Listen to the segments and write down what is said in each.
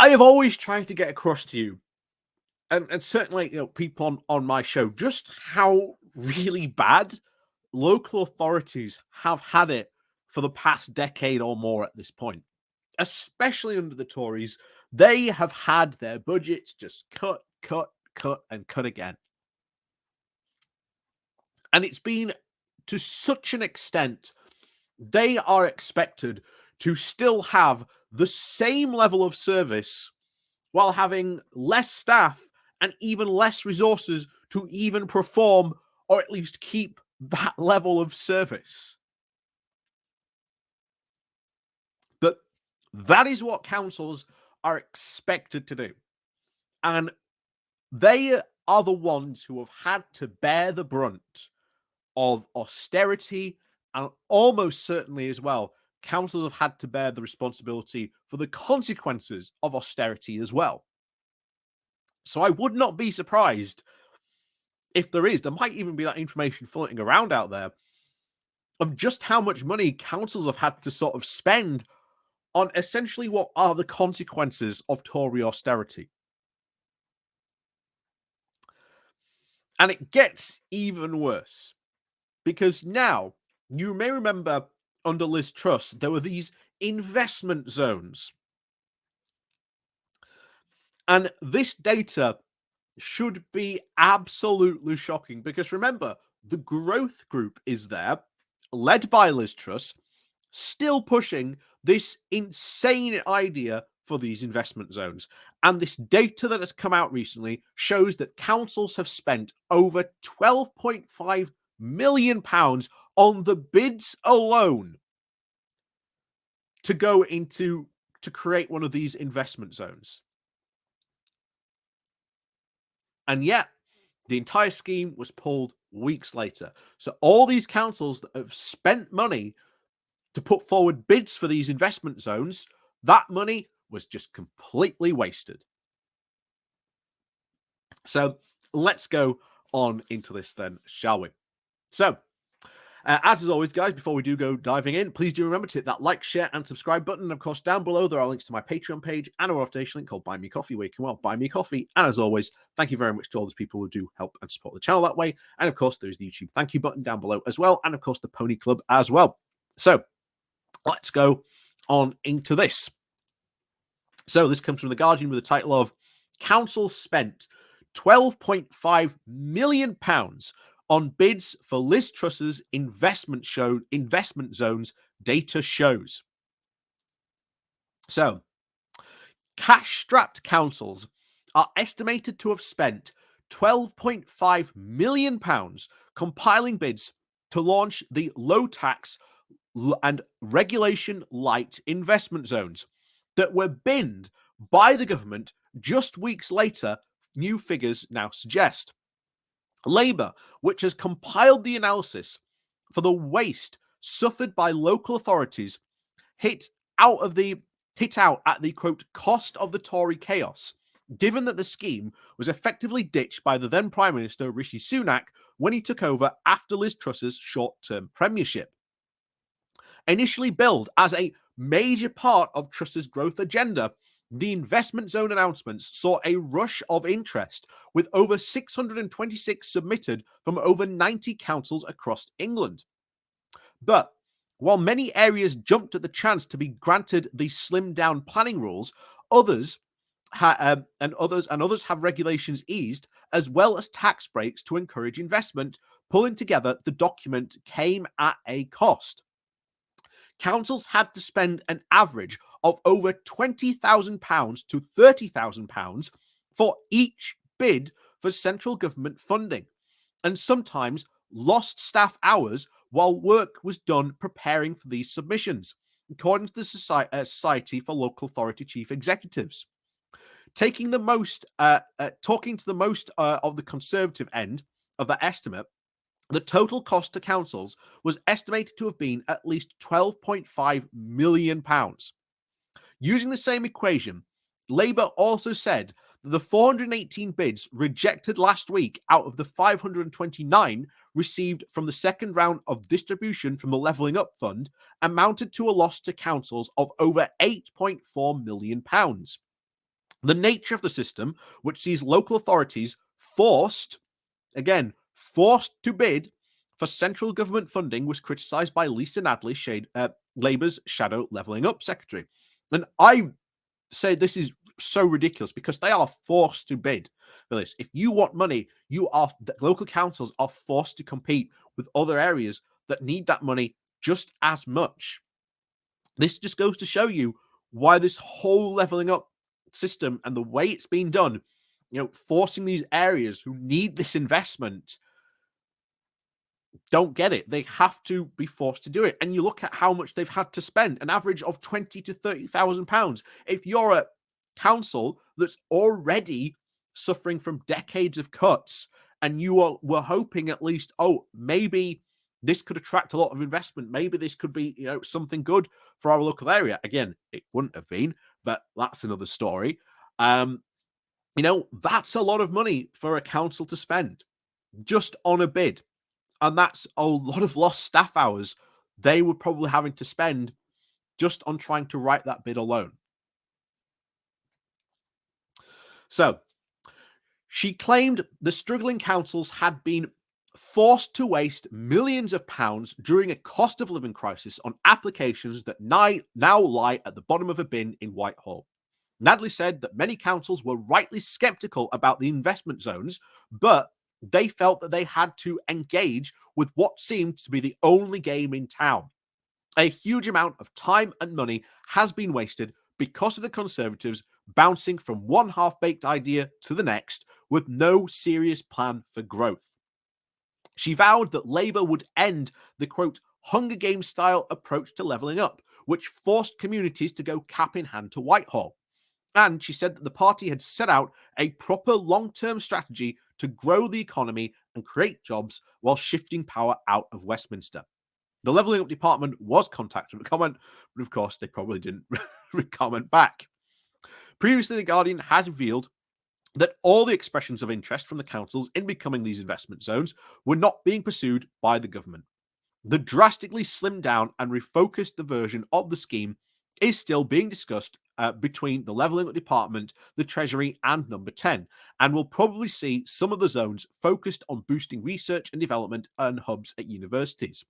I have always tried to get across to you, and certainly people on my show, just how really bad local authorities have had it for the past decade or more at this point, especially under the Tories. They have had their budgets just cut, cut, cut, and cut again. And it's been to such an extent, they are expected to still have the same level of service while having less staff and even less resources to even perform or at least keep that level of service. But that is what councils are expected to do. And they are the ones who have had to bear the brunt of austerity, and almost certainly as well, councils have had to bear the responsibility for the consequences of austerity as well. So I would not be surprised if there might even be that information floating around out there of just how much money councils have had to sort of spend on essentially what are the consequences of Tory austerity. And it gets even worse because now, you may remember under Liz Truss, there were these investment zones. And this data should be absolutely shocking because remember, the growth group is there, led by Liz Truss, still pushing this insane idea for these investment zones. And this data that has come out recently shows that councils have spent over £12.5 million on the bids alone to go into to create one of these investment zones. And yet, the entire scheme was pulled weeks later. So all these councils that have spent money to put forward bids for these investment zones, that money was just completely wasted. So let's go on into this then, shall we? So, as always, guys, before we do go diving in, please do remember to hit that like, share, and subscribe button. And of course, down below, there are links to my Patreon page and a donation link called Buy Me Coffee, where you can, well, buy me coffee. And as always, thank you very much to all those people who do help and support the channel that way. And of course, there's the YouTube thank you button down below as well. And of course, the Pony Club as well. So, let's go on into this. So, this comes from The Guardian with the title of Council Spent £12.5 million on bids for Liz Truss's investment zones, data shows. So, cash-strapped councils are estimated to have spent £12.5 million compiling bids to launch the low-tax and regulation-light investment zones that were binned by the government just weeks later, new figures now suggest. Labour, which has compiled the analysis for the waste suffered by local authorities, hit out at the quote cost of the Tory chaos, given that the scheme was effectively ditched by the then Prime Minister Rishi Sunak when he took over after Liz Truss's short-term premiership. Initially billed as a major part of Truss's growth agenda, the investment zone announcements saw a rush of interest, with over 626 submitted from over 90 councils across England. But while many areas jumped at the chance to be granted the slimmed-down planning rules, others have regulations eased, as well as tax breaks to encourage investment. Pulling together, the document came at a cost. Councils had to spend an average of over £20,000 to £30,000 for each bid for central government funding, and sometimes lost staff hours while work was done preparing for these submissions, according to the Society for Local Authority Chief Executives. Talking to the most of the Conservative end of that estimate, the total cost to councils was estimated to have been at least £12.5 million. Using the same equation, Labour also said that the 418 bids rejected last week out of the 529 received from the second round of distribution from the Levelling Up Fund amounted to a loss to councils of over £8.4 million. The nature of the system, which sees local authorities forced to bid for central government funding, was criticised by Lisa Nadley, Labour's shadow levelling up secretary. And I say this is so ridiculous because they are forced to bid for this. If you want money, the local councils are forced to compete with other areas that need that money just as much. This just goes to show you why this whole leveling up system and the way it's being done, forcing these areas who need this investment don't get it. They have to be forced to do it. And you look at how much they've had to spend, an average of £20,000 to £30,000. If you're a council that's already suffering from decades of cuts and were hoping at least, maybe this could attract a lot of investment. Maybe this could be, something good for our local area. Again, it wouldn't have been, but that's another story. That's a lot of money for a council to spend just on a bid. And that's a lot of lost staff hours they were probably having to spend just on trying to write that bid alone. So she claimed the struggling councils had been forced to waste millions of pounds during a cost of living crisis on applications that now lie at the bottom of a bin in Whitehall. Nadley said that many councils were rightly sceptical about the investment zones, but they felt that they had to engage with what seemed to be the only game in town. A huge amount of time and money has been wasted because of the Conservatives bouncing from one half-baked idea to the next with no serious plan for growth. She vowed that Labour would end the, quote, Hunger Games style approach to levelling up, which forced communities to go cap in hand to Whitehall. And she said that the party had set out a proper long-term strategy to grow the economy and create jobs while shifting power out of Westminster. The Levelling Up department was contacted to comment, but of course they probably didn't comment back. Previously, The Guardian has revealed that all the expressions of interest from the councils in becoming these investment zones were not being pursued by the government. The drastically slimmed down and refocused version of the scheme is still being discussed between the Levelling Up Department, the Treasury, and Number 10, and will probably see some of the zones focused on boosting research and development and hubs at universities.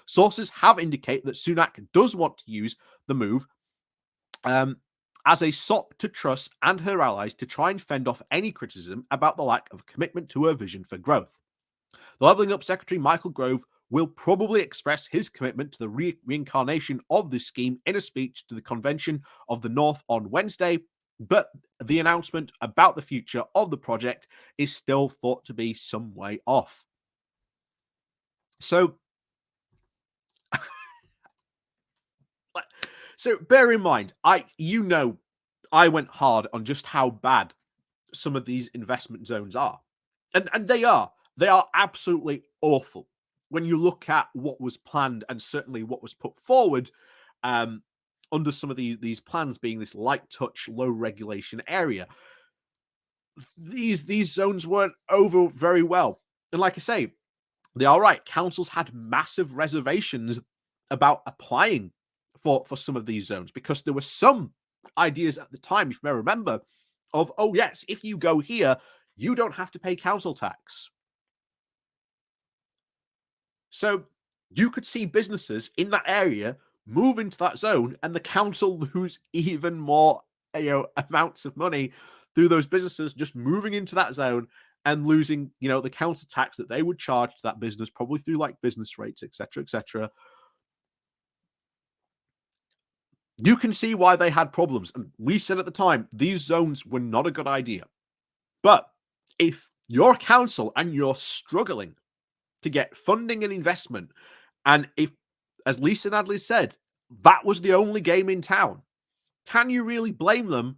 Sources have indicated that Sunak does want to use the move as a sop to Truss and her allies to try and fend off any criticism about the lack of commitment to her vision for growth. The Levelling Up Secretary, Michael Gove, will probably express his commitment to the reincarnation of this scheme in a speech to the Convention of the North on Wednesday, but the announcement about the future of the project is still thought to be some way off. So bear in mind, I went hard on just how bad some of these investment zones are. And they are absolutely awful. When you look at what was planned and certainly what was put forward under some of these plans being this light touch, low regulation area, these zones weren't over very well. And like I say, they are right. Councils had massive reservations about applying for some of these zones because there were some ideas at the time, if you may remember, of, oh yes, if you go here, you don't have to pay council tax. So you could see businesses in that area move into that zone and the council lose even more amounts of money through those businesses just moving into that zone and losing the council tax that they would charge to that business, probably through like business rates, etc., etc. You can see why they had problems. And we said at the time, these zones were not a good idea. But if you're a council and you're struggling to get funding and investment, and if, as Lisa Nadley said, that was the only game in town, can you really blame them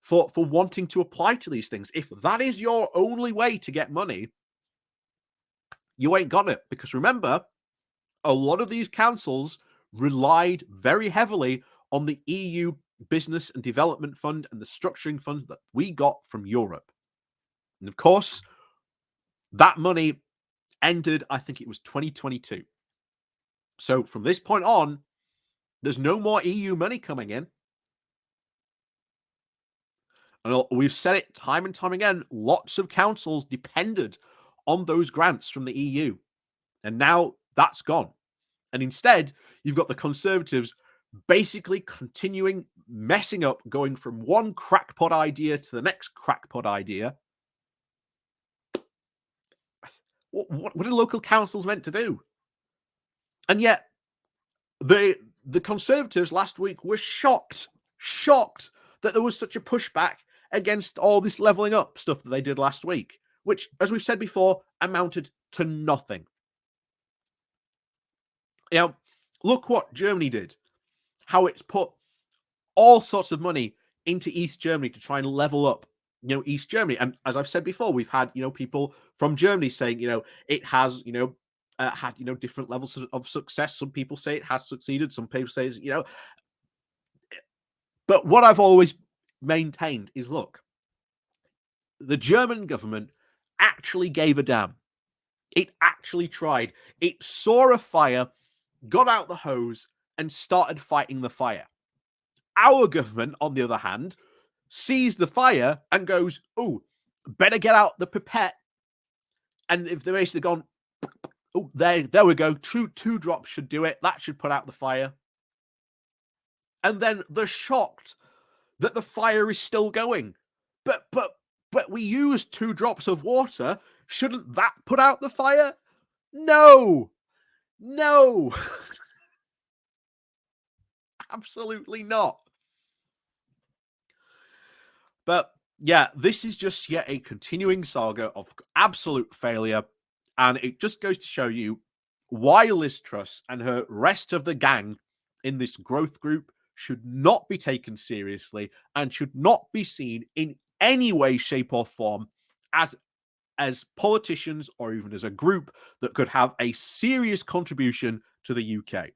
for wanting to apply to these things? If that is your only way to get money, you ain't got it. Because remember, a lot of these councils relied very heavily on the EU Business and Development Fund and the structuring fund that we got from Europe. And of course, that money ended, I think it was 2022. So from this point on, there's no more EU money coming in. And we've said it time and time again, lots of councils depended on those grants from the EU. And now that's gone. And instead, you've got the Conservatives basically continuing messing up, going from one crackpot idea to the next crackpot idea. What are local councils meant to do? And yet, the Conservatives last week were shocked that there was such a pushback against all this levelling up stuff that they did last week, which, as we've said before, amounted to nothing. You know, look what Germany did, how it's put all sorts of money into East Germany to try and level up, East Germany. And as I've said before, we've had, people from Germany saying, it has, had, different levels of success. Some people say it has succeeded. Some people say, but what I've always maintained is, look, the German government actually gave a damn. It actually tried. It saw a fire, got out the hose, and started fighting the fire. Our government, on the other hand, sees the fire and goes, oh, better get out the pipette. And if they're basically gone, oh, there we go. Two drops should do it. That should put out the fire. And then they're shocked that the fire is still going. But we used 2 drops of water. Shouldn't that put out the fire? No. Absolutely not. But yeah, this is just yet a continuing saga of absolute failure. And it just goes to show you why Liz Truss and her rest of the gang in this growth group should not be taken seriously and should not be seen in any way, shape, or form as politicians or even as a group that could have a serious contribution to the UK.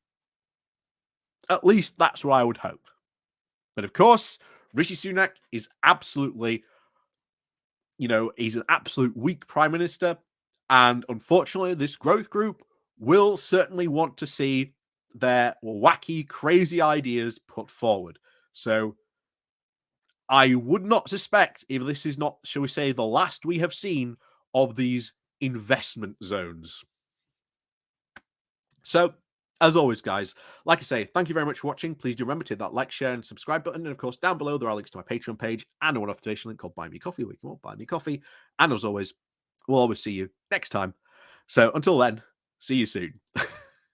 At least that's what I would hope. But of course, Rishi Sunak is absolutely, he's an absolute weak prime minister. And unfortunately, this growth group will certainly want to see their wacky, crazy ideas put forward. So I would not suspect if this is not, shall we say, the last we have seen of these investment zones. So, as always, guys, like I say, thank you very much for watching. Please do remember to hit that like, share, and subscribe button. And of course, down below, there are links to my Patreon page and a one-off donation link called Buy Me Coffee, where you can all buy me coffee. And as always, we'll always see you next time. So until then, see you soon.